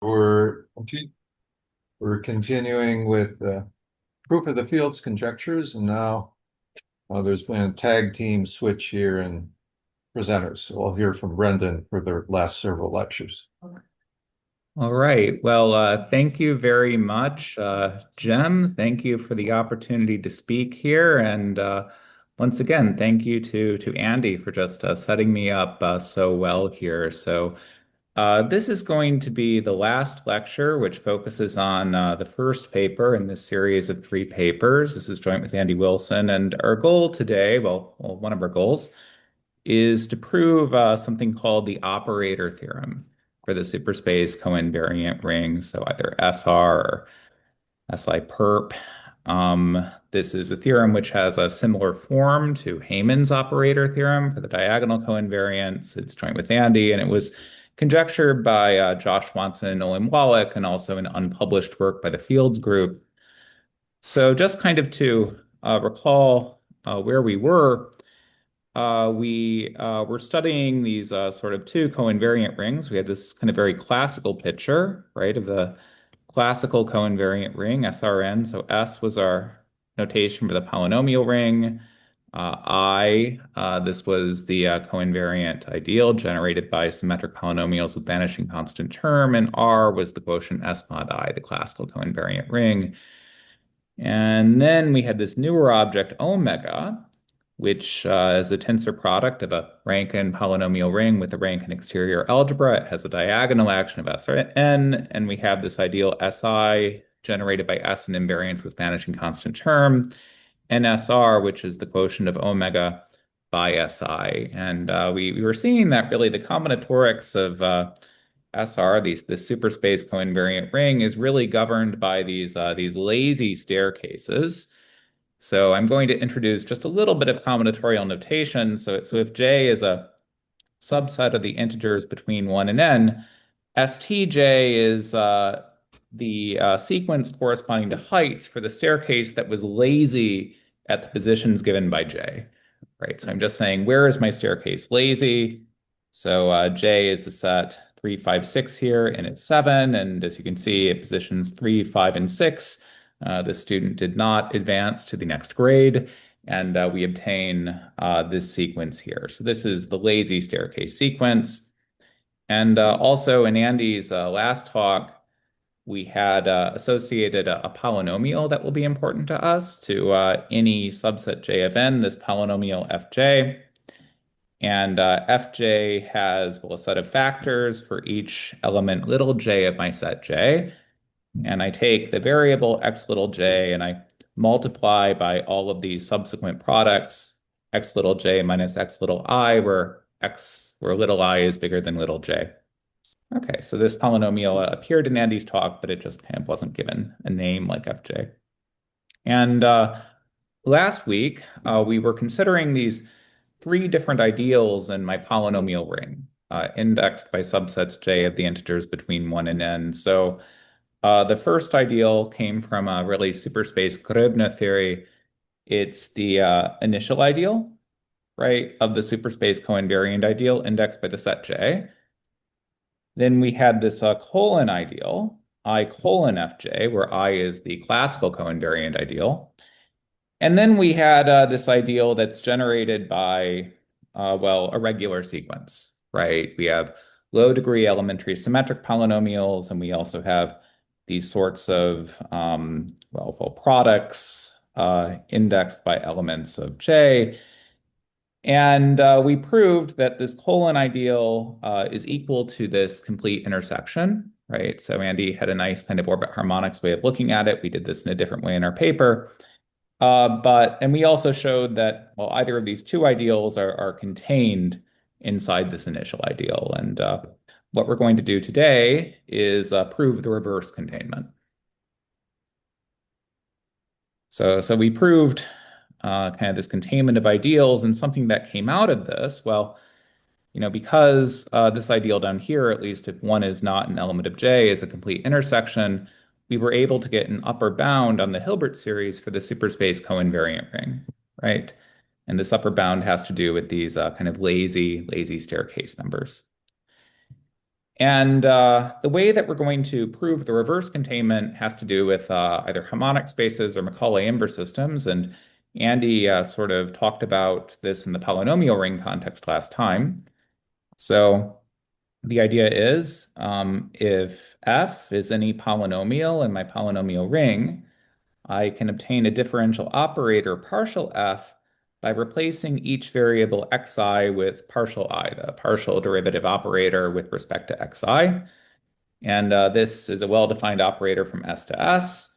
We're we're continuing with proof of the fields conjectures, and now there's been a tag team switch here in presenters. So I'll hear from Brendan for the last several lectures. All right. Well, thank you very much, Jem. Thank you for the opportunity to speak here, and once again, thank you to Andy for just setting me up so well here. This is going to be the last lecture, which focuses on the first paper in this series of three papers. This is joint with Andy Wilson, and our goal today, one of our goals is to prove something called the operator theorem for the superspace coinvariant ring. So either SR or SI perp. This is a theorem which has a similar form to Haymann's operator theorem for the diagonal coinvariants. It's joint with Andy, and it was conjectured by Josh Watson and Nolan Wallach, and also an unpublished work by the Fields group. So just kind of to recall where we we were studying these sort of two coinvariant rings. We had this kind of very classical picture, right, of the classical coinvariant ring, SRN. So S was our notation for the polynomial ring. This was the coinvariant ideal generated by symmetric polynomials with vanishing constant term, and R was the quotient S mod I, the classical coinvariant ring. And then we had this newer object, omega, which is a tensor product of a Rankine polynomial ring with a Rankine exterior algebra. It has a diagonal action of S or N, and we have this ideal SI generated by S in invariance with vanishing constant term, and SR, which is the quotient of omega by SI. And we were seeing that really the combinatorics of SR, this superspace coinvariant ring, is really governed by these lazy staircases. So I'm going to introduce just a little bit of combinatorial notation. So if J is a subset of the integers between 1 and n, STJ is the sequence corresponding to heights for the staircase that was lazy at the positions given by J, right? So I'm just saying, where is my staircase lazy? So J is the set 3, 5, 6 here, and it's 7. And as you can see, it positions 3, 5, and 6. The student did not advance to the next grade, and we obtain this sequence here. So this is the lazy staircase sequence. And also in Andy's last talk, we had associated a polynomial that will be important to us to any subset J of n, this polynomial fj. And fj has, well, a set of factors for each element little j of my set J. And I take the variable x little j and I multiply by all of these subsequent products, x little j minus x little I, where little I is bigger than little j. Okay, so this polynomial appeared in Andy's talk, but it just kind of wasn't given a name like fj. And last week, we were considering these three different ideals in my polynomial ring, indexed by subsets j of the integers between 1 and n. So the first ideal came from a really superspace Gröbner theory. It's the initial ideal, right, of the superspace coinvariant ideal indexed by the set J. Then we had this colon ideal, I colon Fj, where I is the classical coinvariant ideal. And then we had this ideal that's generated by, well, a regular sequence, right? We have low degree elementary symmetric polynomials, and we also have these sorts of, well, products indexed by elements of J. And we proved that this colon ideal is equal to this complete intersection, right? So Andy had a nice kind of orbit harmonics way of looking at it. We did this in a different way in our paper. And we also showed that, well, either of these two ideals are contained inside this initial ideal. And what we're going to do today is prove the reverse containment. So we proved kind of this containment of ideals, and something that came out of this, well, because this ideal down here, at least if one is not an element of J, is a complete intersection, we were able to get an upper bound on the Hilbert series for the superspace coinvariant ring, right? And this upper bound has to do with these kind of lazy staircase numbers. And the way that we're going to prove the reverse containment has to do with either harmonic spaces or Macaulay-Inverse systems. And Andy sort of talked about this in the polynomial ring context last time. So the idea is if f is any polynomial in my polynomial ring, I can obtain a differential operator partial f by replacing each variable xi with partial I, the partial derivative operator with respect to xi. And this is a well-defined operator from S to S.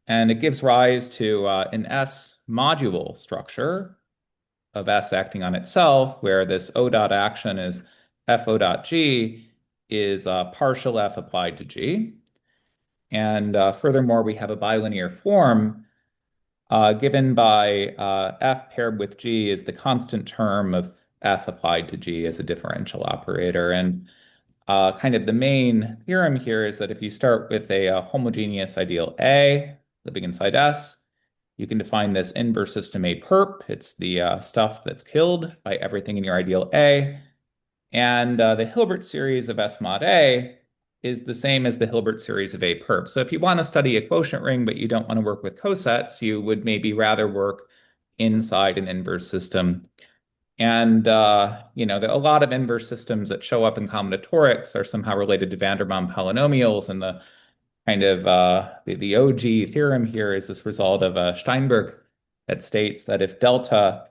And it gives rise to an S module structure of S acting on itself, where this O dot action is FO dot G is partial F applied to G. And furthermore, we have a bilinear form given by F paired with G is the constant term of F applied to G as a differential operator. And kind of the main theorem here is that if you start with a homogeneous ideal A living inside S, you can define this inverse system A perp. It's the stuff that's killed by everything in your ideal A. And the Hilbert series of S mod A is the same as the Hilbert series of A perp. So if you want to study a quotient ring, but you don't want to work with cosets, you would maybe rather work inside an inverse system. And a lot of inverse systems that show up in combinatorics are somehow related to van der Waals polynomials, and the kind of the OG theorem here is this result of Steinberg that states that if delta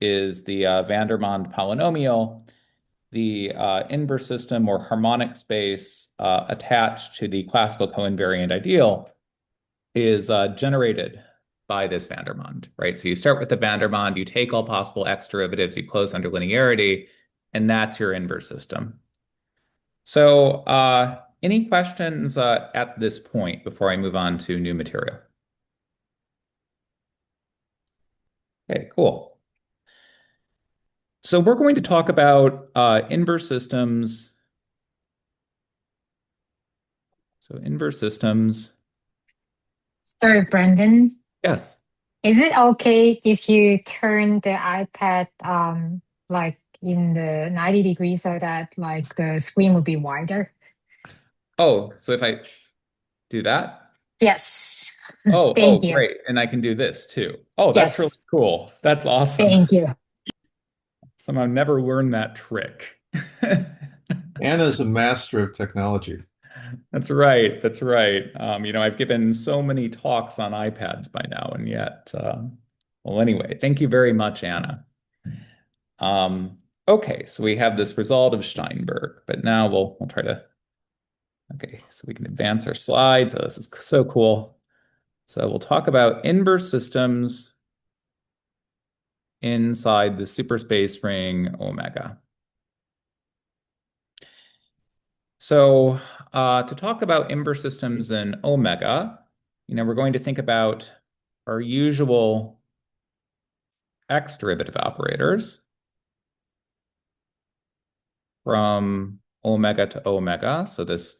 is the van der Waals polynomial, the inverse system or harmonic space attached to the classical co-invariant ideal is generated by this van der Waals, right? So you start with the van der Waals, you take all possible x derivatives, you close under linearity, and that's your inverse system. So any questions at this point before I move on to new material? Okay, cool. So we're going to talk about inverse systems. So inverse systems. Sorry, Brendan. Yes. Is it okay if you turn the iPad like in the 90 degrees so that like the screen would be wider? Oh, so if I do that? Yes. Oh, Thank you. great. And I can do this too. Oh, that's really Yes. cool. That's awesome. Thank you. Somehow never learned that trick. Anna's a master of technology. That's right. That's right. I've given so many talks on iPads by now, and yet, well, anyway, thank you very much, Anna. Um, okay, so we have this result of Steinberg, but now we'll try to, okay, so we can advance our slides. Oh, this is so cool. So we'll talk about inverse systems inside the superspace ring omega. So to talk about inverse systems in omega, we're going to think about our usual x derivative operators from omega to omega. So this,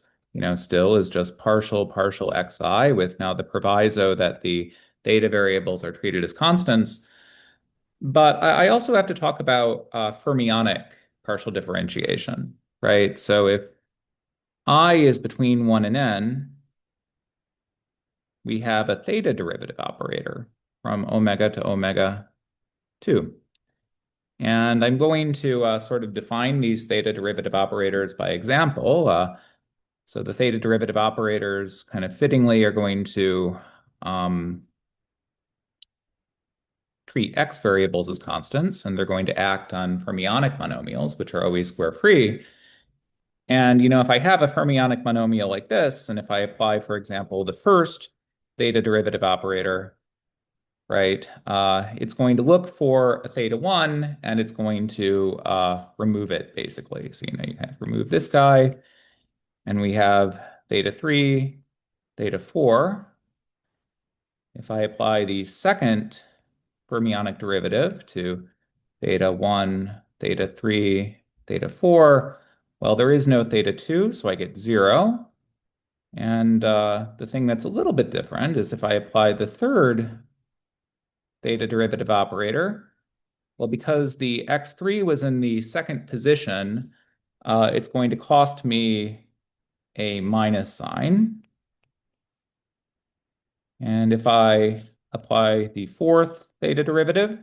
still is just partial xi with now the proviso that the theta variables are treated as constants. But I also have to talk about fermionic partial differentiation, right? So if I is between 1 and n, we have a theta derivative operator from omega to omega 2. And I'm going to sort of define these theta derivative operators by example. So the theta derivative operators kind of fittingly are going to treat x variables as constants, and they're going to act on fermionic monomials, which are always square free. And, if I have a fermionic monomial like this, and if I apply, for example, the first theta derivative operator, right, it's going to look for a theta 1, and it's going to remove it, basically. So, you have to remove this guy, and we have theta 3, theta 4. If I apply the second fermionic derivative to theta 1, theta 3, theta 4, well, there is no theta 2, so I get 0. And the thing that's a little bit different is if I apply the third theta derivative operator, well, because the x3 was in the second position, it's going to cost me a minus sign. And if I apply the fourth theta derivative,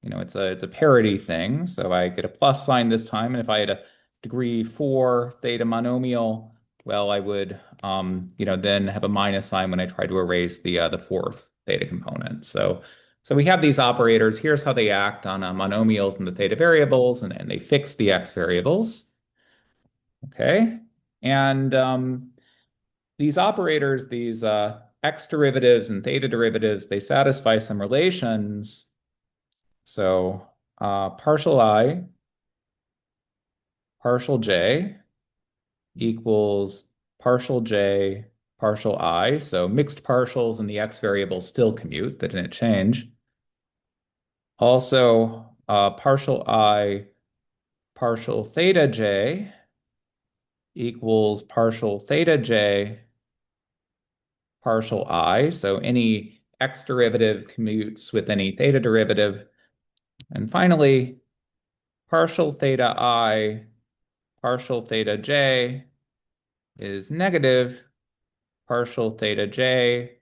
it's a parity thing. So I get a plus sign this time. And if I had a degree 4 theta monomial, well, I would, then have a minus sign when I try to erase the fourth theta component. So we have these operators. Here's how they act on monomials and the theta variables, and they fix the x variables. Okay. And these operators, these x derivatives and theta derivatives, they satisfy some relations. So partial I, partial j equals partial j, partial I. So mixed partials and the x variables still commute, that didn't change. Also, partial I, partial theta j equals partial theta j, partial I. So any x derivative commutes with any theta derivative. And finally, partial theta I, partial theta j is negative partial theta j,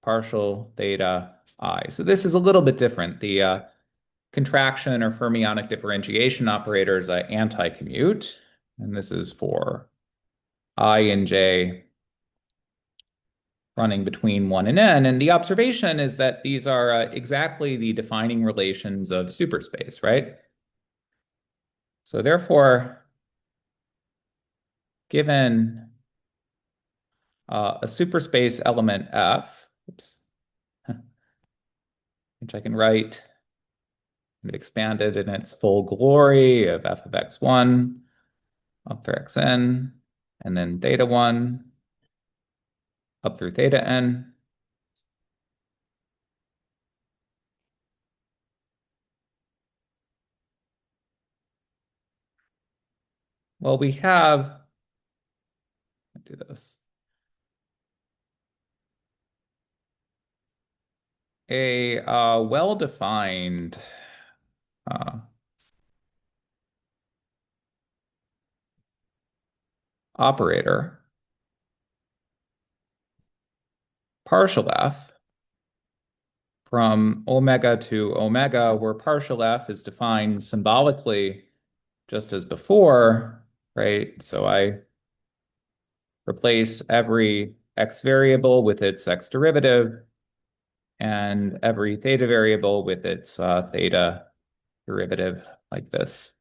partial theta I. So this is a little bit different. The contraction or fermionic differentiation operators anti-commute, and this is for I and j running between 1 and n. And the observation is that these are exactly the defining relations of superspace, right? So therefore, given a superspace element F, which I can write expanded in its full glory of f of x1 up through xn, and then theta 1 up through theta n. Well, we have, do this, a well-defined operator, partial f, from omega to omega, where partial f is defined symbolically just as before, right? So I replace every x variable with its x derivative, and every theta variable with its theta derivative like this.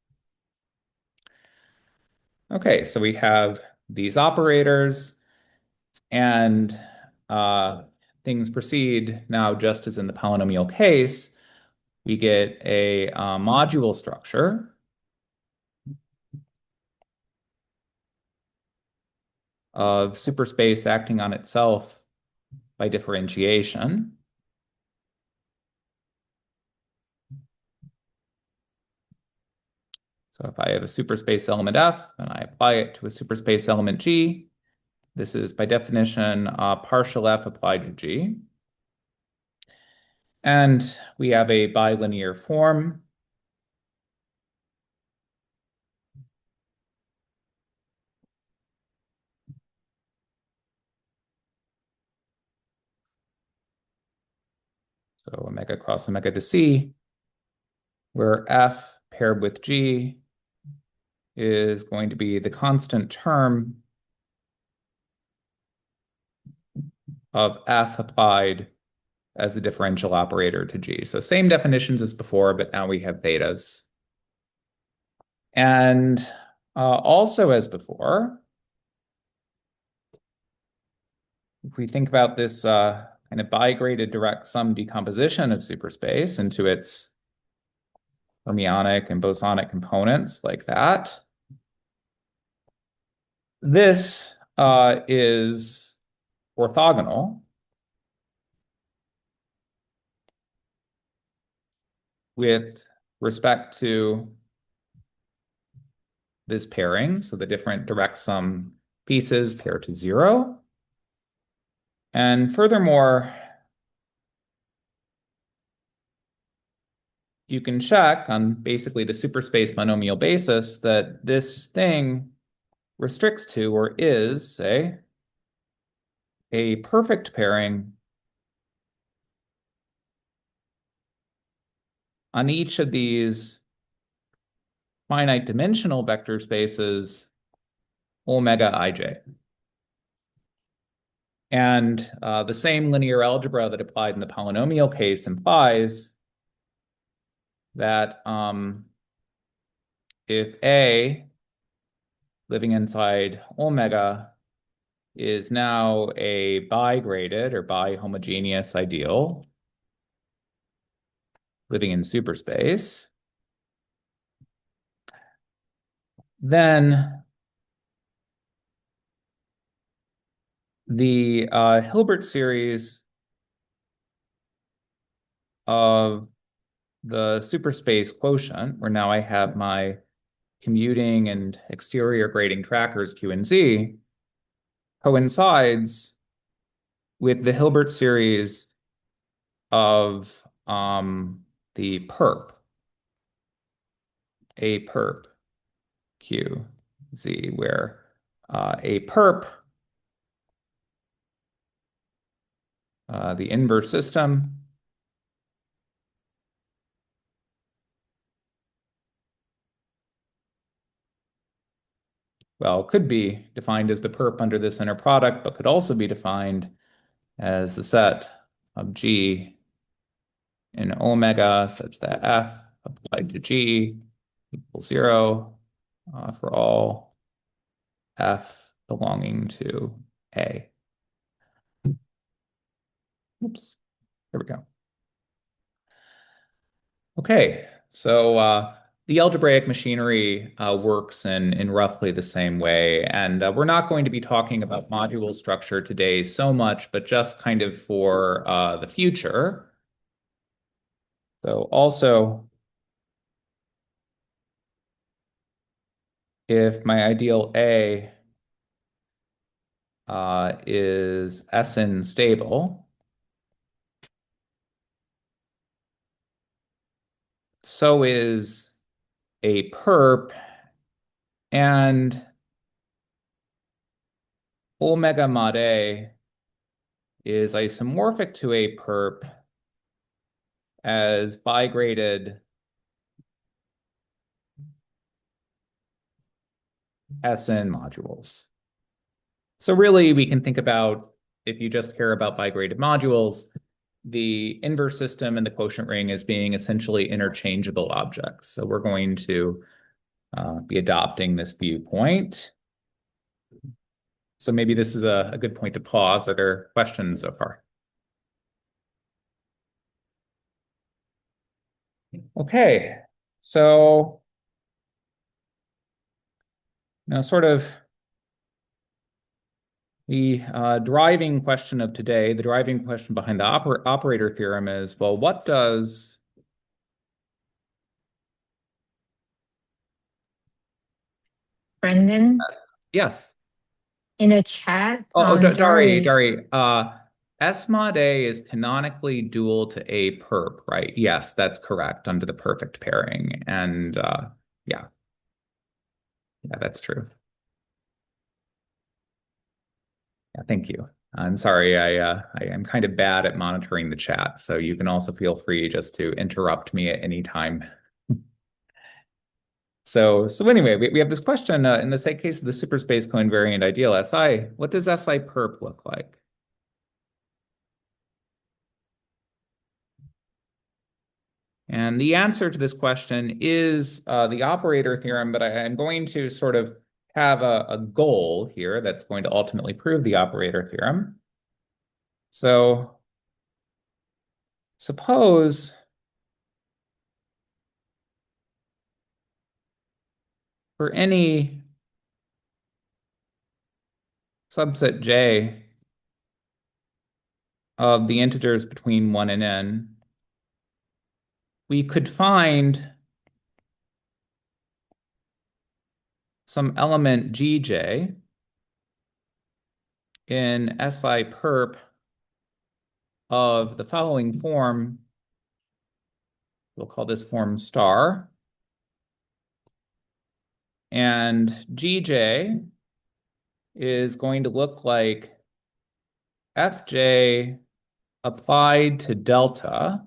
Okay, so we have these operators, and things proceed now just as in the polynomial case. We get a module structure of superspace acting on itself by differentiation. So if I have a superspace element F and I apply it to a superspace element G, this is by definition partial F applied to G. And we have a bilinear form. So omega cross omega to C, where F paired with G is going to be the constant term of F applied as a differential operator to G. So same definitions as before, but now we have thetas. And also as before, if we think about this kind of bigraded direct sum decomposition of superspace into its fermionic and bosonic components like that, this is orthogonal with respect to this pairing. So the different direct sum pieces pair to 0. And furthermore, you can check on basically the superspace monomial basis that this thing restricts to or is, say, a perfect pairing on each of these finite dimensional vector spaces omega ij. And the same linear algebra that applied in the polynomial case implies that if A living inside omega is now a bi-graded or bi-homogeneous ideal living in superspace, then the Hilbert series of the superspace quotient, where now I have my commuting and exterior grading trackers Q and Z, coincides with the Hilbert series of the perp, a perp Q Z, where a perp, the inverse system, well, could be defined as the perp under this inner product, but could also be defined as the set of G in omega such that F applied to G equals 0 for all F belonging to A. Oops, there we go. Okay, so the algebraic machinery works in roughly the same way. And we're not going to be talking about module structure today so much, but just kind of for the future. So also, if my ideal A is SN stable, so is a perp, and omega mod A is isomorphic to a perp as bi-graded SN modules. So really, we can think about, if you just care about bi-graded modules, the inverse system and the quotient ring as being essentially interchangeable objects. So we're going to be adopting this viewpoint. So maybe this is a good point to pause. Are there questions so far? Okay, so now sort of the driving question of today, the driving question behind the operator theorem is, well, what does Brendan, yes. in the chat, Dari. Dari, S mod A is canonically dual to A perp, right? Yes, that's correct under the perfect pairing. And yeah, that's true. Yeah, thank you. I'm sorry, I am kind of bad at monitoring the chat, so you can also feel free just to interrupt me at any time. So anyway, we have this question in the case of the superspace coinvariant ideal SI. What does SI perp look like? And the answer to this question is the operator theorem, but I'm going to sort of have a goal here that's going to ultimately prove the operator theorem. So suppose for any subset J of the integers between 1 and n, we could find some element Gj in SI perp of the following form. We'll call this form star. And Gj is going to look like Fj applied to delta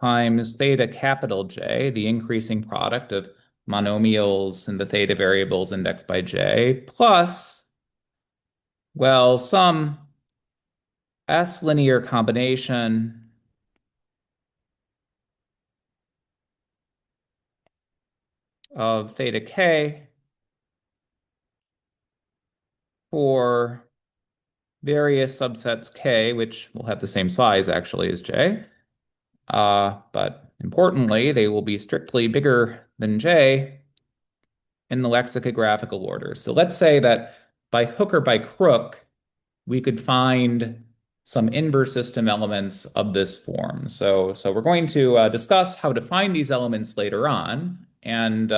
times theta capital J, the increasing product of monomials and the theta variables indexed by J, plus, well, some S linear combination of theta k for various subsets k, which will have the same size actually as J. But importantly, they will be strictly bigger than J in the lexicographical order. So let's say that by hook or by crook, we could find some inverse system elements of this form. So we're going to discuss how to find these elements later on. And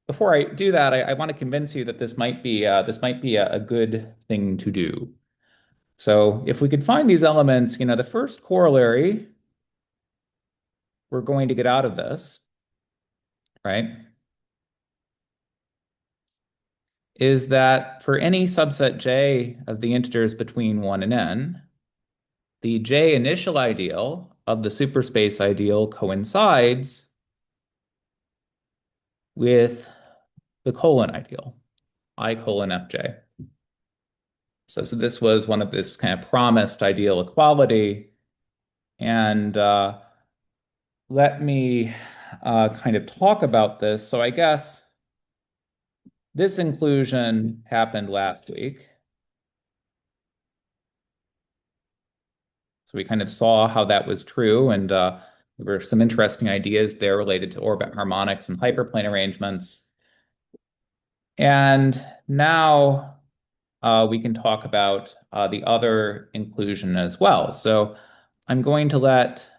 before I do that, I want to convince you that this might be a good thing to do. So if we could find these elements, the first corollary we're going to get out of this, right, is that for any subset J of the integers between 1 and n, the J initial ideal of the superspace ideal coincides with the colon ideal, I colon Fj. So this was one of this kind of promised ideal equality. And let me kind of talk about this. So I guess this inclusion happened last week. So we kind of saw how that was true, and there were some interesting ideas there related to orbit harmonics and hyperplane arrangements. And now we can talk about the other inclusion as well. So I'm going to let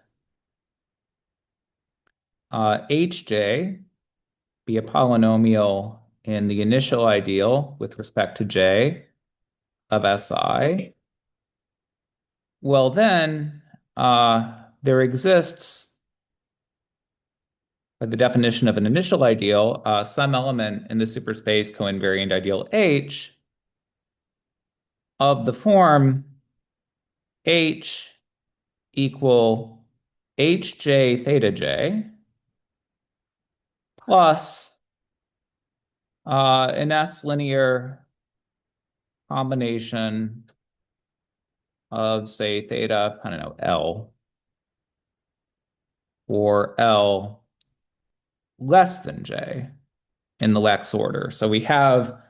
Hj be a polynomial in the initial ideal with respect to J of Si. Well, then there exists, by the definition of an initial ideal, some element in the superspace coinvariant ideal H of the form H equal Hj theta j plus an S linear combination of, say, theta, I don't know, L, or L less than J in the Lex order. So we have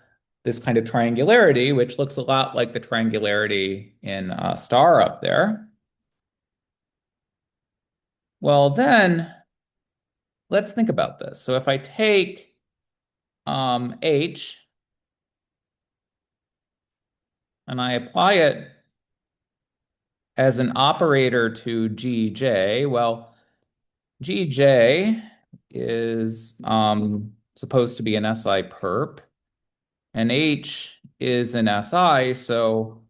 this kind of triangularity, which looks a lot like the triangularity in star up there. Well, then let's think about this. So if I take H and I apply it as an operator to Gj, well, Gj is supposed to be an SI perp, and H is an SI, so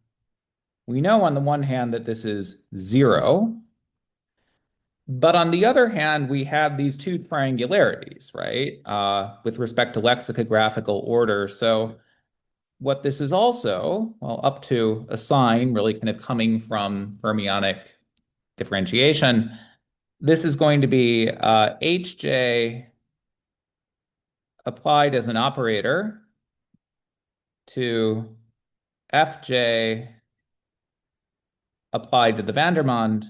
we know on the one hand that this is 0, but on the other hand, we have these two triangularities, right, with respect to lexicographical order. So what this is also, well, up to a sign really kind of coming from fermionic differentiation, this is going to be Hj applied as an operator to Fj applied to the Vandermonde,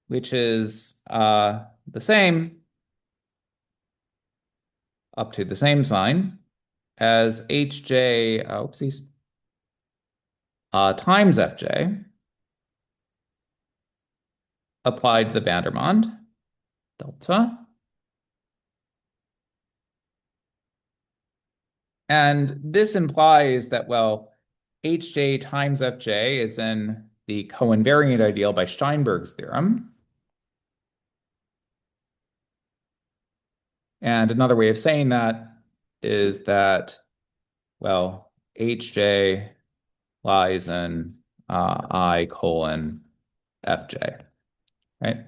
which is the same up to the same sign as Hj, oopsies, times Fj applied to the Vandermonde, delta. And this implies that, well, Hj times Fj is in the coinvariant ideal by Steinberg's theorem. And another way of saying that is that, well, Hj lies in I colon Fj, right?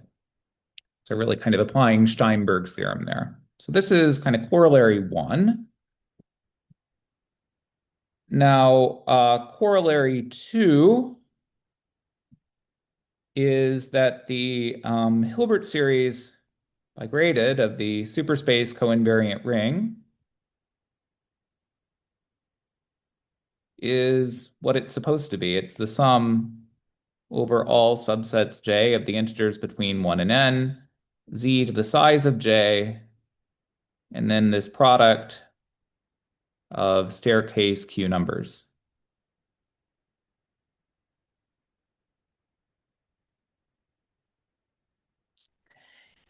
So really kind of applying Steinberg's theorem there. So this is kind of corollary 1. Now, corollary 2 is that the Hilbert series by graded of the superspace coinvariant ring is what it's supposed to be. It's the sum over all subsets J of the integers between 1 and n, z to the size of J, and then this product of staircase Q numbers.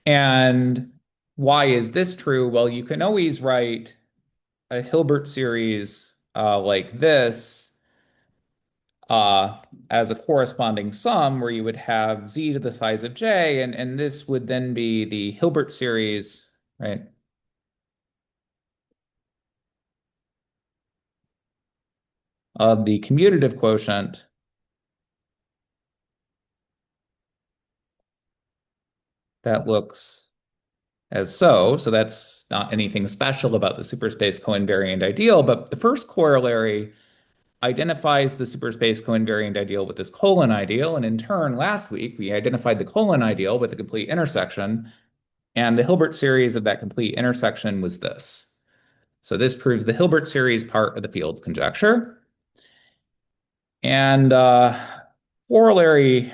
And why is this true? Well, you can always write a Hilbert series like this uh, as a corresponding sum where you would have z to the size of j, and this would then be the Hilbert series, right? Of the commutative quotient that looks as so. So that's not anything special about the superspace coinvariant ideal, but the first corollary identifies the superspace coinvariant ideal with this colon ideal. And in turn, last week, we identified the colon ideal with a complete intersection. And the Hilbert series of that complete intersection was this. So this proves the Hilbert series part of the Fields conjecture. And corollary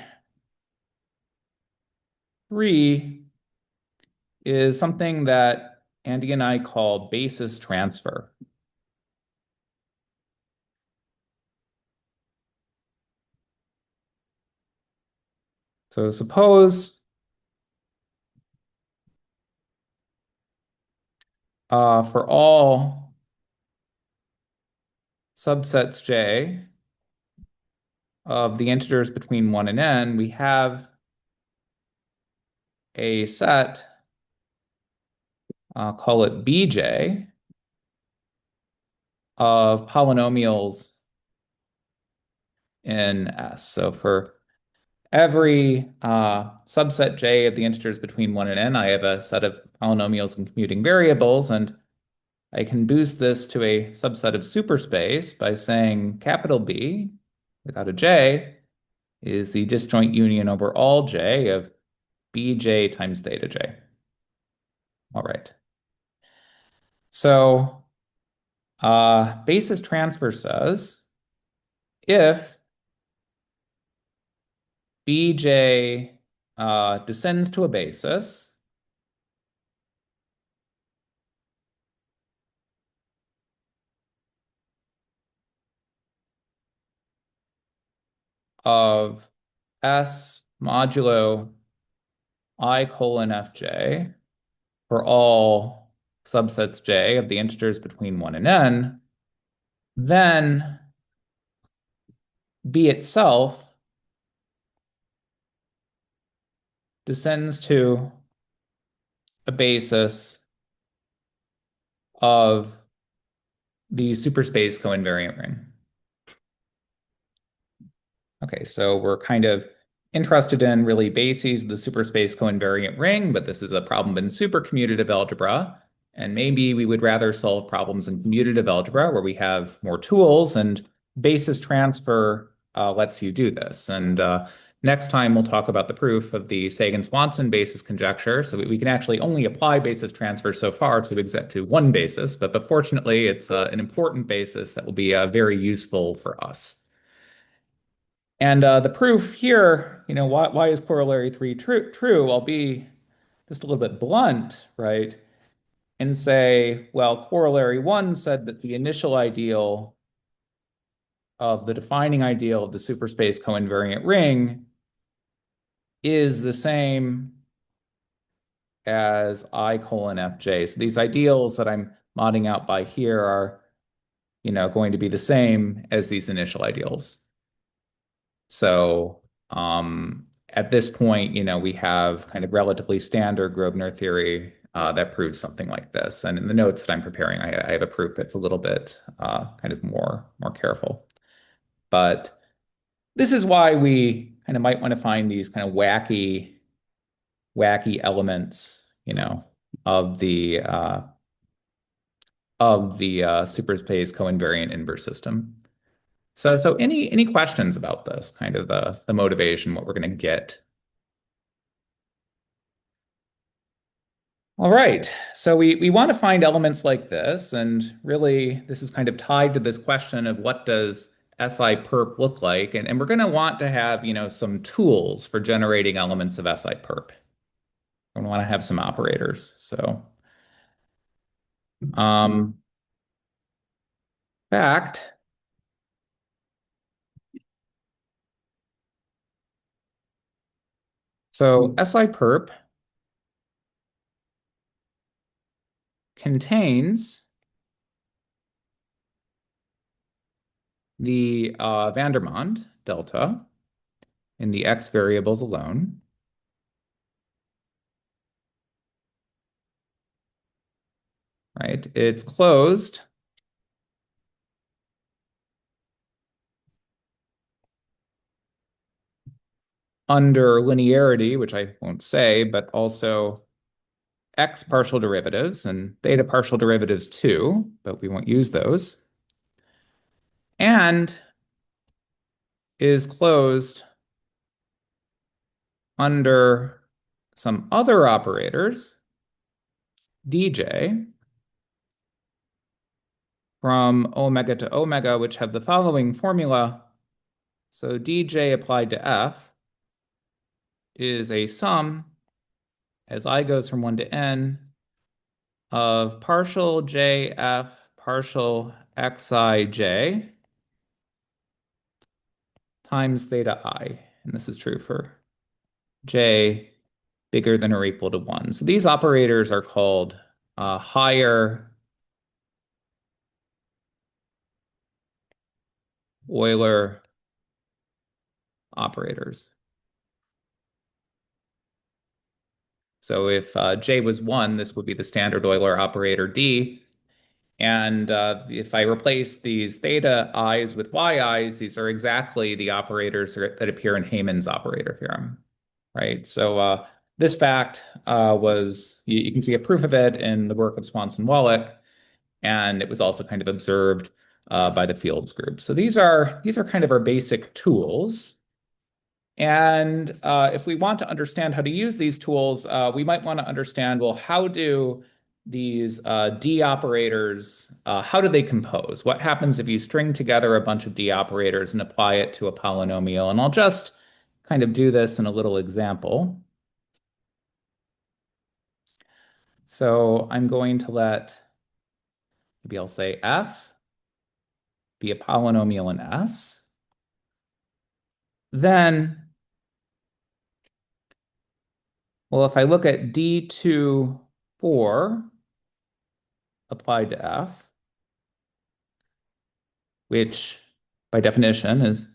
3 is something that Andy and I call basis transfer. So suppose for all subsets J of the integers between 1 and n, we have a set, call it Bj, of polynomials in S. So for every subset J of the integers between 1 and n, I have a set of polynomials and commuting variables, and I can boost this to a subset of superspace by saying capital B without a J is the disjoint union over all J of Bj times theta J. All right. So basis transfer says if Bj descends to a basis of S modulo I colon Fj for all subsets J of the integers between 1 and n, then B itself descends to a basis of the superspace coinvariant ring. Okay, so we're kind of interested in really bases of the superspace coinvariant ring, but this is a problem in supercommutative algebra. And maybe we would rather solve problems in commutative algebra where we have more tools, and basis transfer lets you do this. And next time we'll talk about the proof of the Sagan-Swanson basis conjecture. So we can actually only apply basis transfer so far to one basis, but fortunately it's an important basis that will be very useful for us. And the proof here, why is corollary 3 true? I'll be just a little bit blunt, right? And say, well, corollary 1 said that the initial ideal of the defining ideal of the superspace coinvariant ring is the same as I colon Fj. So these ideals that I'm modding out by here are, going to be the same as these initial ideals. So at this point, we have kind of relatively standard Grosvenor theory that proves something like this. And in the notes that I'm preparing, I have a proof that's a little bit kind of more careful. But this is why we kind of might want to find these kind of wacky elements, of the superspace coinvariant inverse system. So any questions about this, kind of the motivation, what we're going to get? All right, so we want to find elements like this, and really this is kind of tied to this question of what does SI perp look like, and we're going to want to have, some tools for generating elements of SI perp. We're going to want to have some operators. So, fact, so SI perp contains the Vandermonde delta in the x variables alone. Right? It's closed under linearity, which I won't say, but also x partial derivatives and theta partial derivatives too, but we won't use those. And is closed under some other operators, dj, from omega to omega, which have the following formula. So dj applied to f is a sum as I goes from 1 to n of partial jf partial xij times theta I. And this is true for j bigger than or equal to 1. So these operators are called higher Euler operators. So if j was 1, this would be the standard Euler operator d. And if I replace these theta i's with yi's, these are exactly the operators that appear in Haymann's operator theorem, right? So this fact you can see a proof of it in the work of Swanson-Wallach, and it was also kind of observed by the Fields group. So these are kind of our basic tools. And if we want to understand how to use these tools, we might want to understand, well, how do these D operators, how do they compose? What happens if you string together a bunch of D operators and apply it to a polynomial? And I'll just kind of do this in a little example. So I'm going to maybe I'll say F be a polynomial in S. Then, well, if I look at D2, 4 applied to F, which by definition is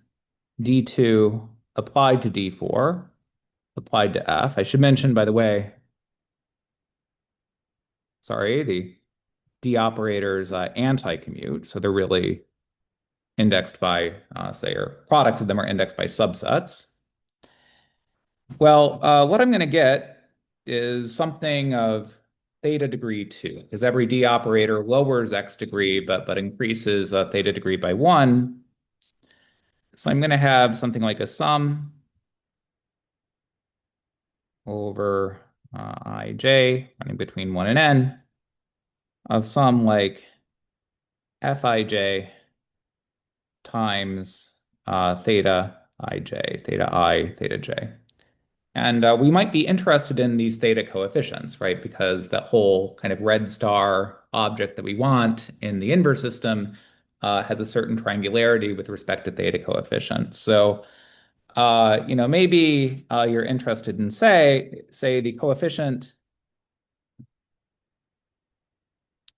D2 applied to D4 applied to F. I should mention, by the way, sorry, the D operators anti-commute, so they're really indexed by, say, or products of them are indexed by subsets. Well, what I'm going to get is something of theta degree 2, because every D operator lowers x degree, but increases theta degree by 1. So I'm going to have something like a sum over ij running between 1 and n of some like fij times theta ij, theta I, theta j. And we might be interested in these theta coefficients, right? Because that whole kind of red star object that we want in the inverse system has a certain triangularity with respect to theta coefficients. So, maybe you're interested in say the coefficient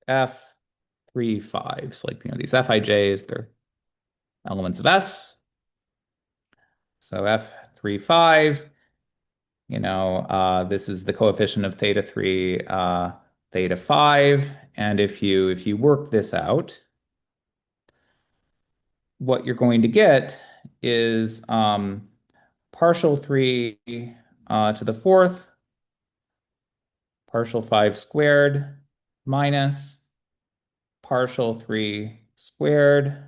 f3, 5. So like, these Fij's, they're elements of S. So f3, 5. This is the coefficient of theta 3, theta 5. And if you work this out, what you're going to get is partial 3 to the 4th, partial 5 squared minus partial 3 squared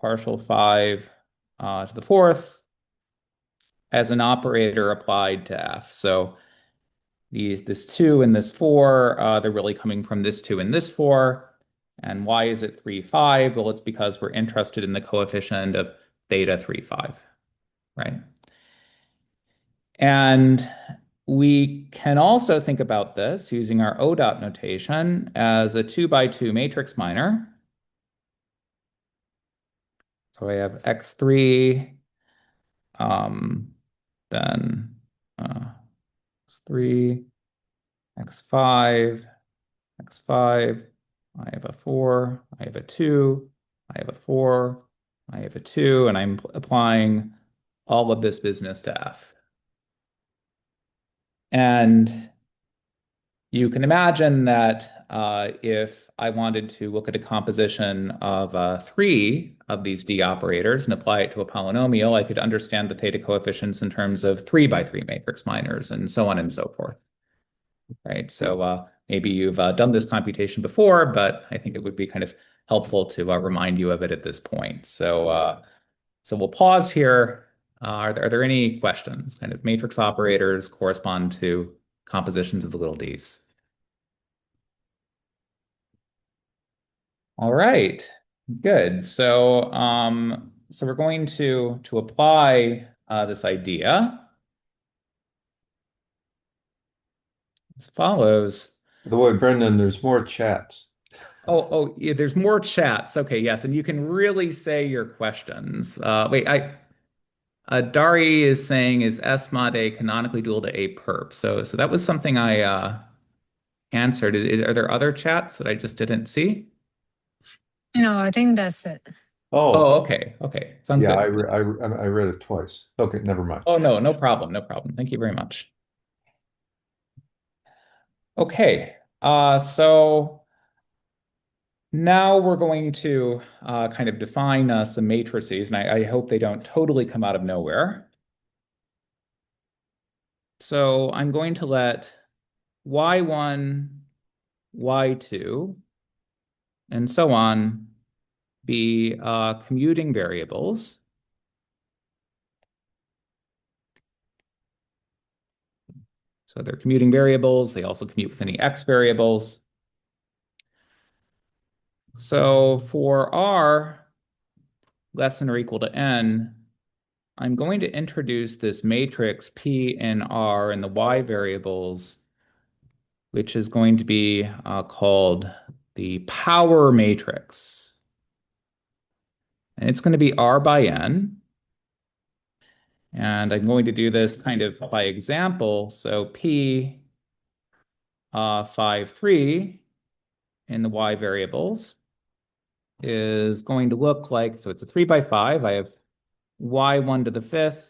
partial 5 to the fourth as an operator applied to f. So this 2 and this 4, they're really coming from this 2 and this 4. And why is it 3, 5? Well, it's because we're interested in the coefficient of theta 3, 5, right? And we can also think about this using our O dot notation as a 2 by 2 matrix minor. So I have x3, then x3, x5, x5. I have a 4, I have a 2, I have a 4, I have a 2, and I'm applying all of this business to f. And you can imagine that if I wanted to look at a composition of 3 of these D operators and apply it to a polynomial, I could understand the theta coefficients in terms of 3 by 3 matrix minors and so on and so forth. Right? So maybe you've done this computation before, but I think it would be kind of helpful to remind you of it at this point. So we'll pause here. Are there any questions? Kind of matrix operators correspond to compositions of the little d's. All right, good. So we're going to apply this idea as follows. By the way, Brendan, there's more chats. Oh, yeah, there's more chats. Okay, yes, and you can really say your questions. Wait, Dari is saying, is S mod A canonically dual to A perp? So that was something I answered. Are there other chats that I just didn't see? No, I think that's it. Oh, Okay. Sounds yeah, good. I read it twice. Okay, never mind. Oh, no problem. Thank you very much. Okay, so now we're going to kind of define some matrices, and I hope they don't totally come out of nowhere. So I'm going to let y1, y2, and so on be commuting variables. So they're commuting variables. They also commute with any x variables. So for r less than or equal to n, I'm going to introduce this matrix P and R in the y variables, which is going to be called the power matrix. And it's going to be R by n. And I'm going to do this kind of by example. So P 5, 3 in the y variables is going to look like, so it's a 3 by 5. I have y1 to the 5th,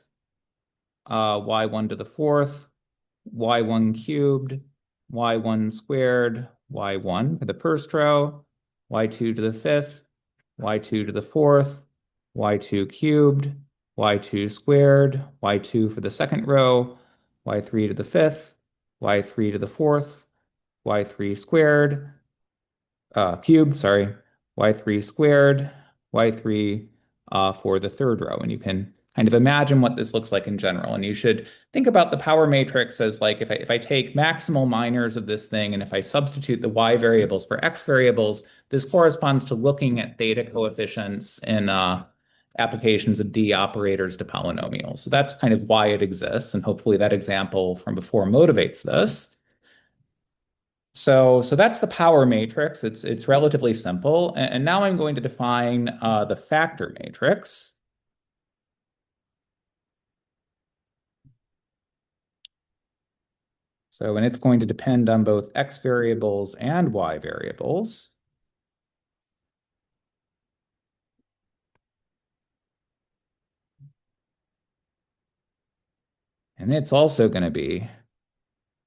y1 to the 4th, y1 cubed, y1 squared, y1 for the first row, y2 to the 5th, y2 to the 4th, y2 cubed, y2 squared, y2 for the second row, y3 to the 5th, y3 to the 4th, y3 squared, cubed, sorry, y3 squared, y3 for the third row. And you can kind of imagine what this looks like in general. And you should think about the power matrix as like if I take maximal minors of this thing and if I substitute the y variables for x variables, this corresponds to looking at theta coefficients in applications of D operators to polynomials. So that's kind of why it exists. And hopefully that example from before motivates this. So that's the power matrix. It's relatively simple. And now I'm going to define the factor matrix. So, and it's going to depend on both x variables and y variables. And it's also going to be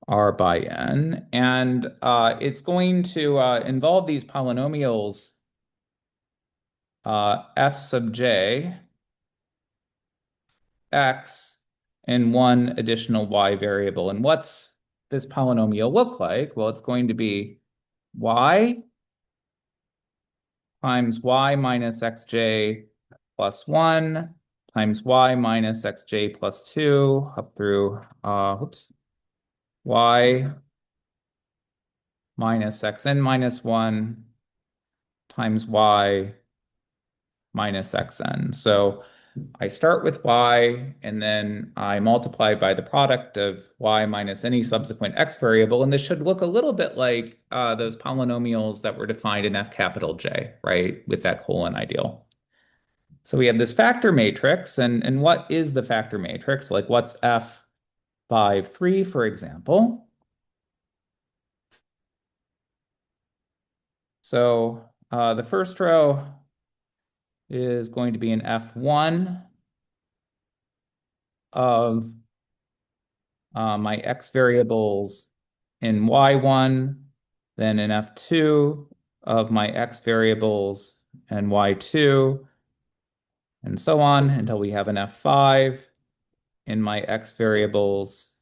R by n. And it's going to involve these polynomials f sub j, x, and one additional y variable. And what's this polynomial look like? Well, it's going to be y times y minus xj plus 1 times y minus xj plus 2 up through, y minus xn minus 1 times y minus xn. So I start with y, and then I multiply by the product of y minus any subsequent x variable. And this should look a little bit like those polynomials that were defined in f capital J, right, with that colon ideal. So we have this factor matrix, and what is the factor matrix? Like what's F5, 3, for example? So the first row is going to be an F1 of my x variables in y1, then an F2 of my x variables and y2, and so on until we have an F5 in my x variables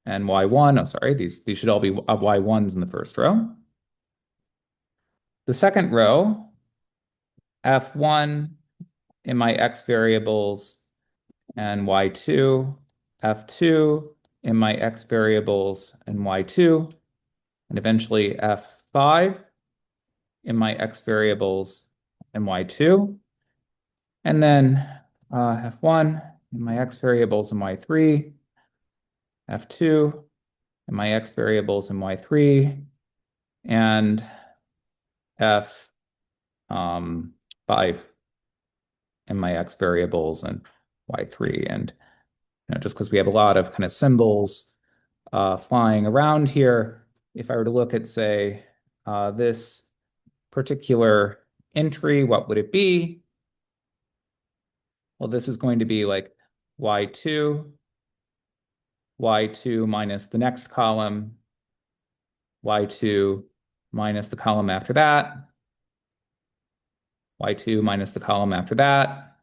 and y1. Oh, sorry, these should all be y1s in the first row. The second row, F1 in my x variables and y2, F2 in my x variables and y2, and eventually F5 in my x variables and y2, and then F1 in my x variables and y3, F2 in my x variables and y3, and F5 in my x variables and y3. And just because we have a lot of kind of symbols flying around here, if I were to look at, say, this particular entry, what would it be? Well, this is going to be like y2, y2 minus the next column, y2 minus the column after that, y2 minus the column after that.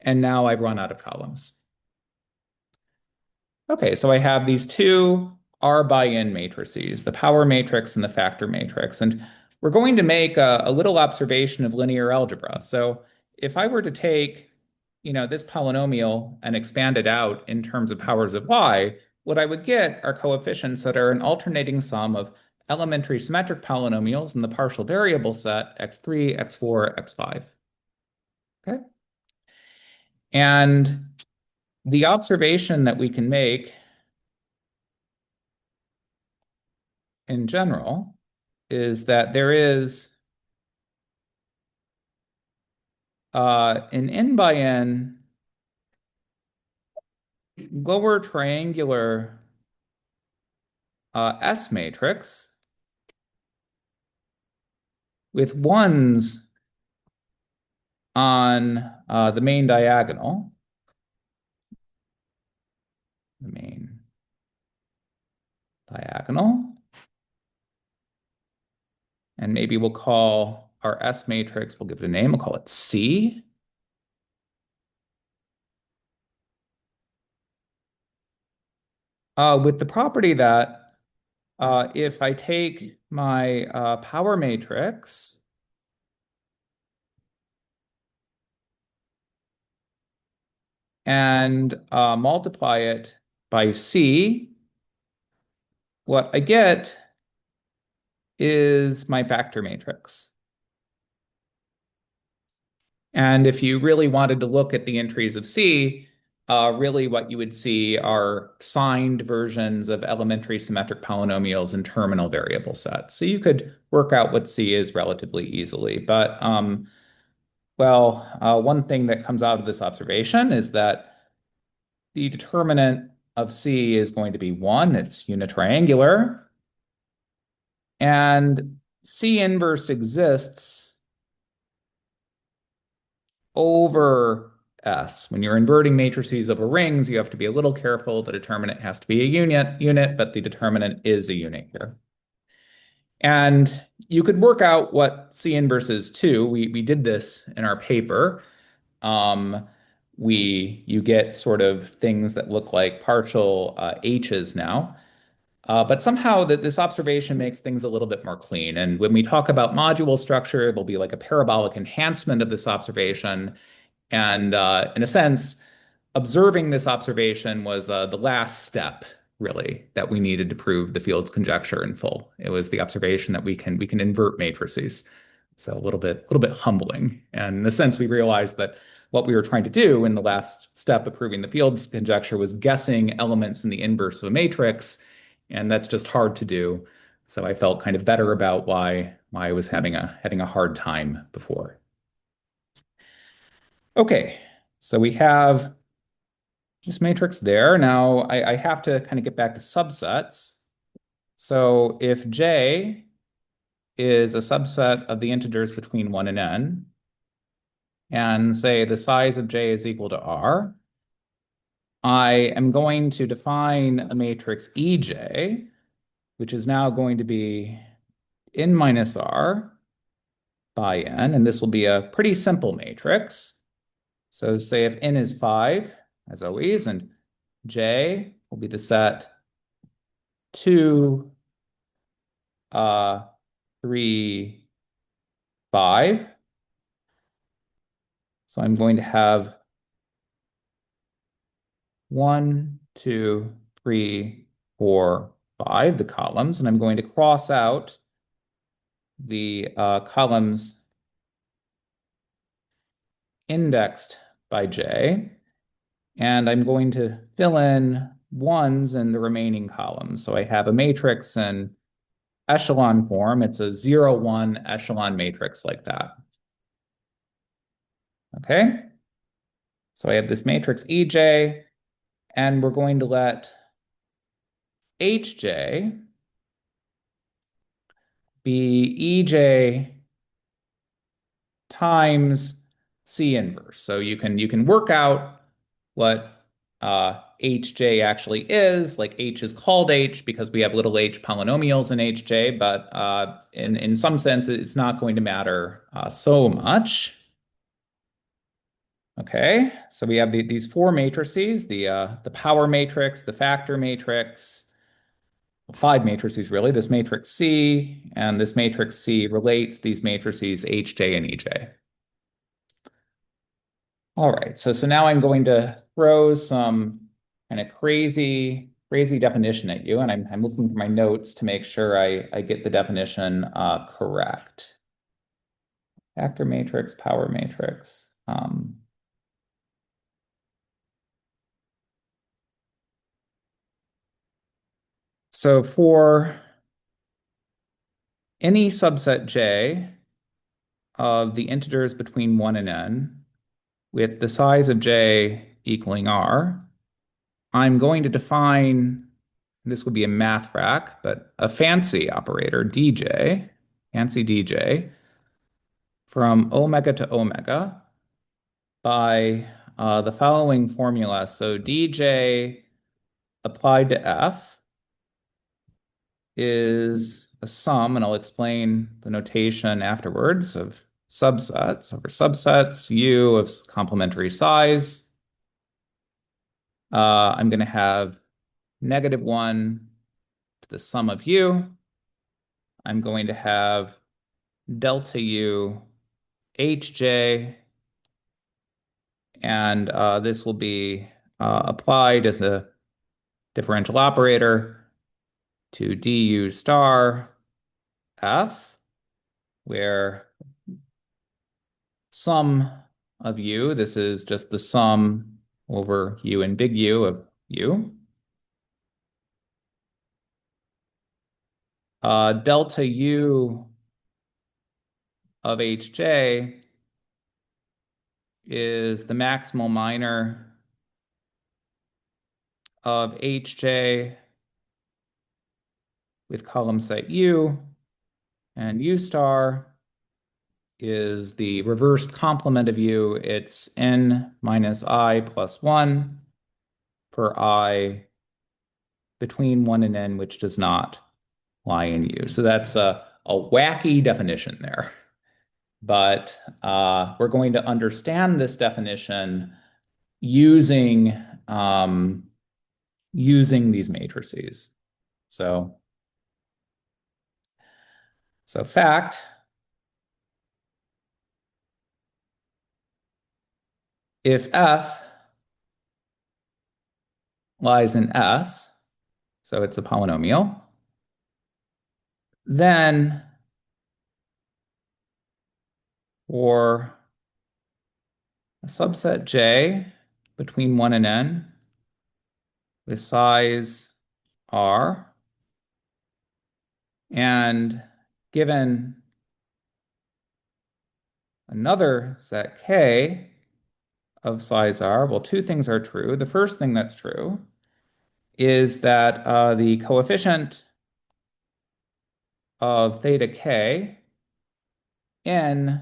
And now I've run out of columns. Okay, so I have these two R by N matrices, the power matrix and the factor matrix. And we're going to make a little observation of linear algebra. So if I were to take, this polynomial and expand it out in terms of powers of y, what I would get are coefficients that are an alternating sum of elementary symmetric polynomials in the partial variable set x3, x4, x5. Okay? And the observation that we can make in general is that there is an n by n lower triangular S matrix with ones on the main diagonal. The main diagonal. And maybe we'll call our S matrix, we'll give it a name, we'll call it C. With the property that if I take my power matrix and multiply it by C, what I get is my factor matrix. And if you really wanted to look at the entries of C, really what you would see are signed versions of elementary symmetric polynomials in terminal variable sets. So you could work out what C is relatively easily. But, one thing that comes out of this observation is that the determinant of C is going to be 1. It's unitriangular. And C inverse exists over S. When you're inverting matrices over rings, you have to be a little careful. The determinant has to be a unit, but the determinant is a unit here. And you could work out what C inverse is too. We did this in our paper. You get sort of things that look like partial H's now. But somehow this observation makes things a little bit more clean. And when we talk about module structure, there'll be like a parabolic enhancement of this observation. And in a sense, observing this observation was the last step, really, that we needed to prove the field's conjecture in full. It was the observation that we can invert matrices. So a little bit humbling. And in a sense, we realized that what we were trying to do in the last step of proving the field's conjecture was guessing elements in the inverse of a matrix, and that's just hard to do. So I felt kind of better about why I was having a hard time before. Okay, so we have this matrix there. Now I have to kind of get back to subsets. So if J is a subset of the integers between 1 and n, and say the size of J is equal to R, I am going to define a matrix EJ, which is now going to be n minus R by n, and this will be a pretty simple matrix. So say if n is 5, as always, and J will be the set 2, 3, 5. So I'm going to have 1, 2, 3, 4, 5, the columns, and I'm going to cross out the columns indexed by J, and I'm going to fill in ones in the remaining columns. So I have a matrix in echelon form. It's a 0, 1 echelon matrix like that. Okay? So I have this matrix EJ, and we're going to let HJ be EJ times C inverse. So you can work out what HJ actually is. Like H is called H because we have little h polynomials in HJ, but in some sense it's not going to matter so much. Okay, so we have these four matrices: the power matrix, the factor matrix, five matrices really. This matrix C and this matrix C relates these matrices HJ and EJ. All right, so now I'm going to throw some kind of crazy definition at you, and I'm looking for my notes to make sure I get the definition correct. Factor matrix, power matrix. So for any subset J of the integers between 1 and n, with the size of J equaling R, I'm going to define, this would be a math frac, but a fancy operator, DJ, fancy DJ, from omega to omega by the following formula. So DJ applied to F is a sum, and I'll explain the notation afterwards, of subsets over subsets, U of complementary size. I'm going to have -1 to the sum of U. I'm going to have delta U HJ, and this will be applied as a differential operator to du star F, where sum of U, this is just the sum over U and big U of U. Delta U of HJ is the maximal minor of HJ with column set U, and U star is the reversed complement of U. It's n minus I plus 1 for I between 1 and n, which does not lie in U. So that's a wacky definition there. But we're going to understand this definition using these matrices. So fact, if f lies in S, so it's a polynomial, then for a subset J between 1 and n with size R, and given another set K of size R, well, two things are true. The first thing that's true is that the coefficient of theta K in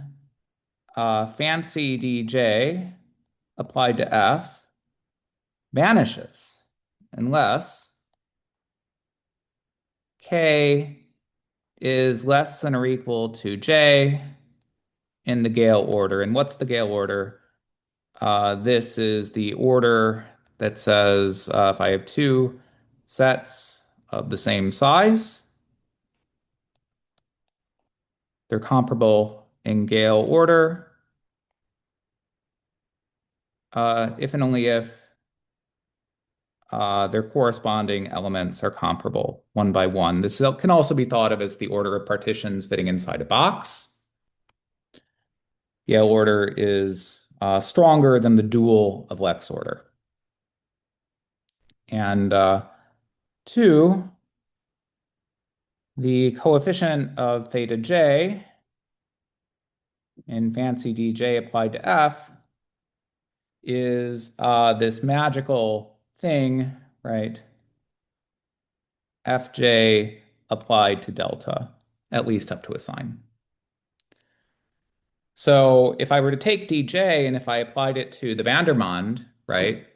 fancy dj applied to F vanishes unless K is less than or equal to J in the Gale order. And what's the Gale order? This is the order that says if I have two sets of the same size, they're comparable in Gale order, if and only if their corresponding elements are comparable one by one. This can also be thought of as the order of partitions fitting inside a box. Yale order is stronger than the dual of Lex order. And two, the coefficient of theta j in fancy dj applied to F is this magical thing, right? Fj applied to delta, at least up to a sign. So if I were to take dj and if I applied it to the Vandermonde, right,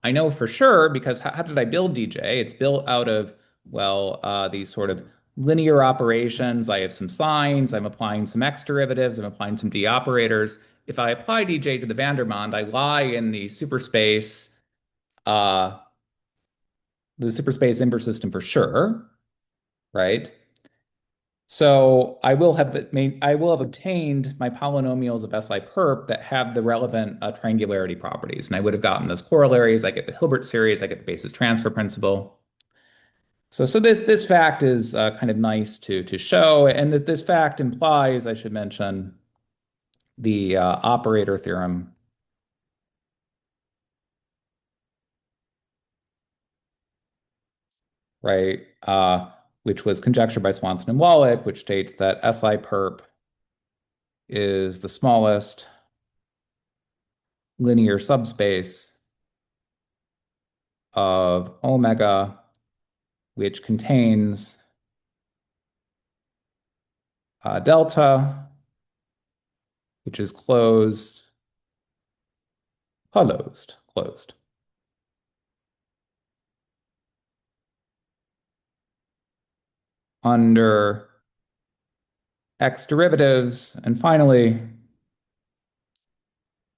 I know for sure because how did I build dj? It's built out of, well, these sort of linear operations. I have some signs, I'm applying some x derivatives, I'm applying some d operators. If I apply dj to the Vandermonde, I lie in uh, the superspace inverse system for sure, right? So I will have obtained my polynomials of SI perp that have the relevant triangularity properties, and I would have gotten those corollaries. I get the Hilbert series, I get the basis transfer principle. So this fact is kind of nice to show, and that this fact implies, I should mention, the operator theorem, right? Which was conjectured by Swanson and Wallach, which states that SI perp is the smallest linear subspace of omega, which contains delta, which is closed under x derivatives, and finally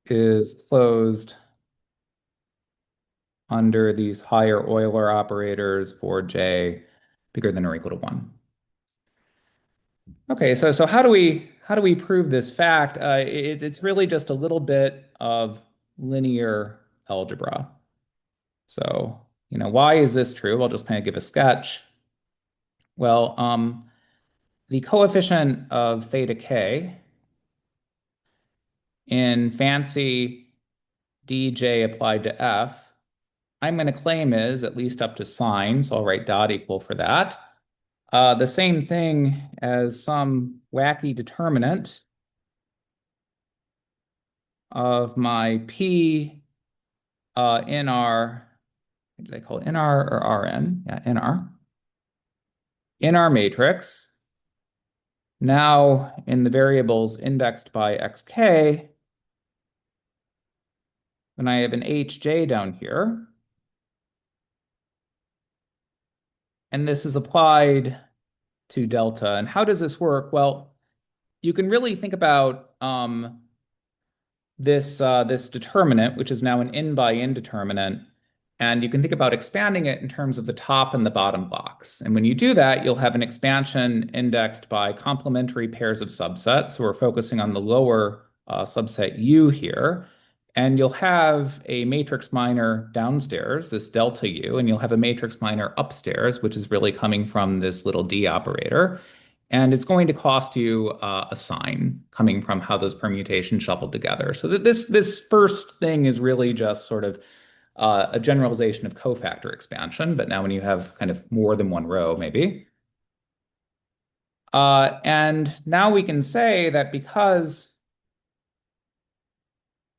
is closed under these higher Euler operators for j bigger than or equal to 1. Okay, so how do we prove this fact? It's really just a little bit of linear algebra. So, why is this true? I'll just kind of give a sketch. Well, the coefficient of theta k in fancy dj applied to F, I'm going to claim is at least up to sign, so I'll write dot equal for that. The same thing as some wacky determinant of my P NR, what did I call it? NR or RN? Yeah, NR. NR matrix. Now in the variables indexed by xk, then I have an hj down here. And this is applied to delta. And how does this work? Well, you can really think about this determinant, which is now an n by n determinant, And you can think about expanding it in terms of the top and the bottom blocks. And when you do that, you'll have an expansion indexed by complementary pairs of subsets. So we're focusing on the lower subset U here. And you'll have a matrix minor downstairs, this delta U, and you'll have a matrix minor upstairs, which is really coming from this little d operator. And it's going to cost you a sign coming from how those permutations shuffled together. So this first thing is really just sort of a generalization of cofactor expansion, but now when you have kind of more than one row, maybe. And now we can say that because,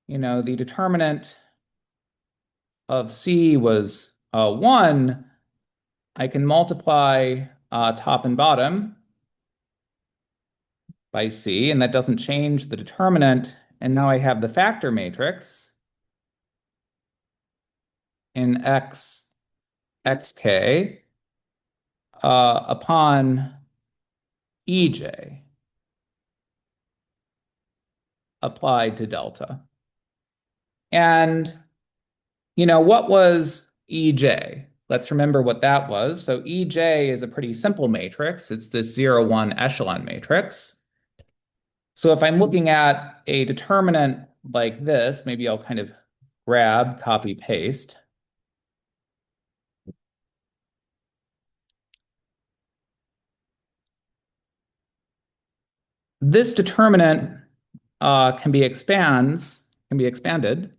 the determinant of C was 1, I can multiply top and bottom by C, and that doesn't change the determinant. And now I have the factor matrix in xk upon EJ applied to delta. And, what was EJ? Let's remember what that was. So EJ is a pretty simple matrix. It's this 0, 1 echelon matrix. So if I'm looking at a determinant like this, maybe I'll kind of grab, copy, paste. This determinant can be expanded.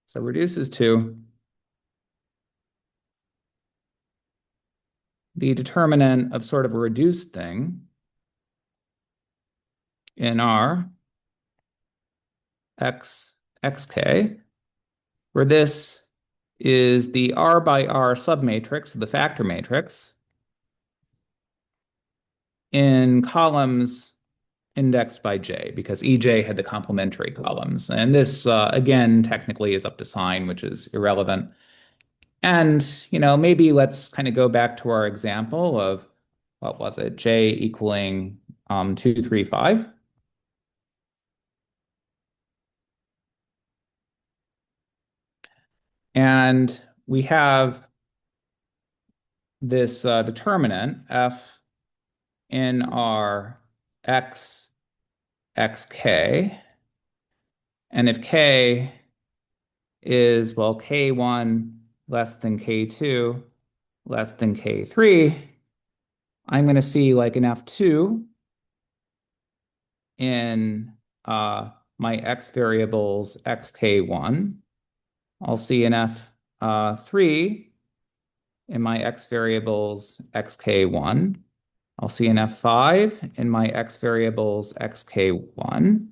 So reduces to the determinant of sort of a reduced thing in R xk, where this is the R by R submatrix, the factor matrix, in columns indexed by J, because EJ had the complementary columns. And this, again, technically is up to sign, which is irrelevant. And, maybe let's kind of go back to our example of, what was it, J equaling 2, 3, 5. And we have this determinant f in our xk. And if k is, well, k1 less than k2 less than k3, I'm going to see like an f2 in my x variables xk1. I'll see an f3 in my x variables xk1. I'll see an f5 in my x variables xk1.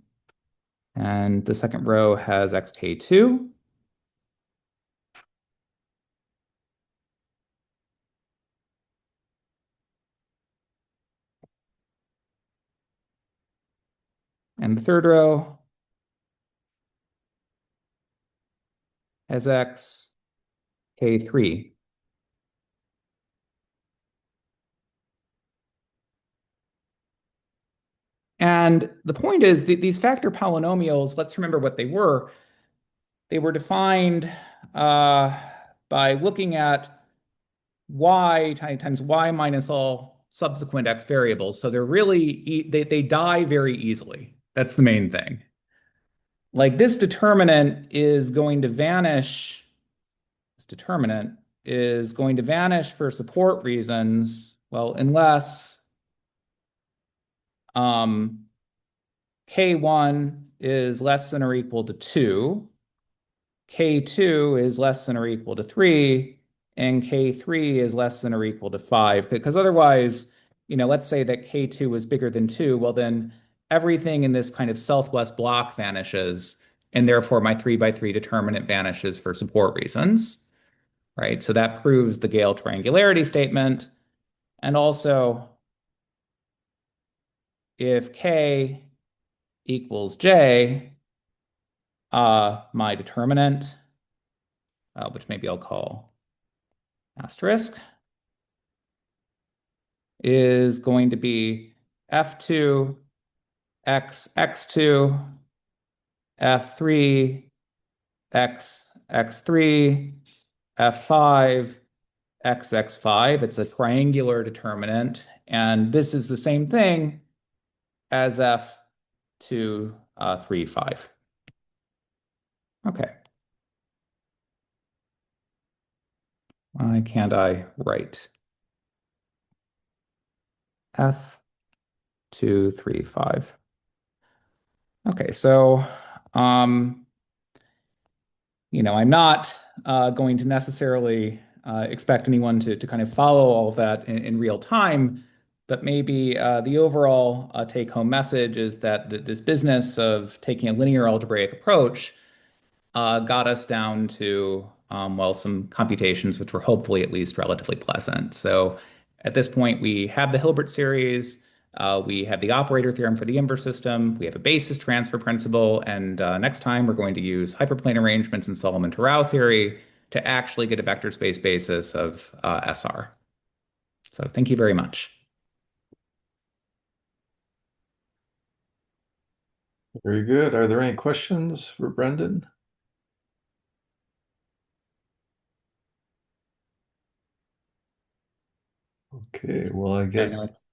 And the second row has xk2. And the third row has xk3. And the point is these factor polynomials, let's remember what they were. They were defined by looking at y times y minus all subsequent x variables. So they're really, they die very easily. That's the main thing. Like this determinant is going to vanish. This determinant is going to vanish for support reasons. Well, unless K1 is less than or equal to 2, K2 is less than or equal to 3, and K3 is less than or equal to 5. Because otherwise, let's say that K2 is bigger than 2, well then everything in this kind of southwest block vanishes, and therefore my 3 by 3 determinant vanishes for support reasons, right? So that proves the Gale triangularity statement. And also, if K equals J, my determinant, which maybe I'll call asterisk, is going to be F2 x x2 F3, X, X3, F5, X, X5. It's a triangular determinant. And this is the same thing as F2, 3, 5. Okay. Why can't I write F2, 3, 5? Okay, so I'm not going to necessarily expect anyone to kind of follow all of that in real time, but maybe the overall take-home message is that this business of taking a linear algebraic approach got us down to, well, some computations which were hopefully at least relatively pleasant. So at this point, we have the Hilbert series, we have the operator theorem for the inverse system, we have a basis transfer principle, and next time we're going to use hyperplane arrangements and Solomon-Terao theory to actually get a vector space basis of SR. So thank you very much. Very good. Are there any questions for Brendan? Okay, well, I I guess, know it's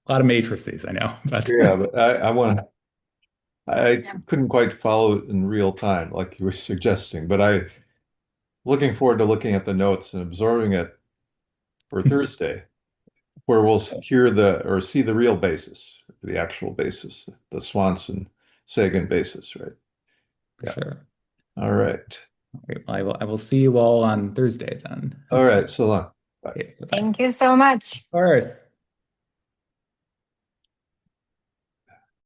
a lot of matrices, I know, but yeah, but I Yeah. couldn't quite follow it in real time like you were suggesting, but looking forward to looking at the notes and absorbing it for Thursday, where we'll hear or see the real basis, the actual basis, the Swanson-Sagan basis, right? for Yeah. sure. All right. Okay, well, I will see you all on Thursday then. All right. So long. Bye. Okay, bye-bye. Thank you so much. Of course.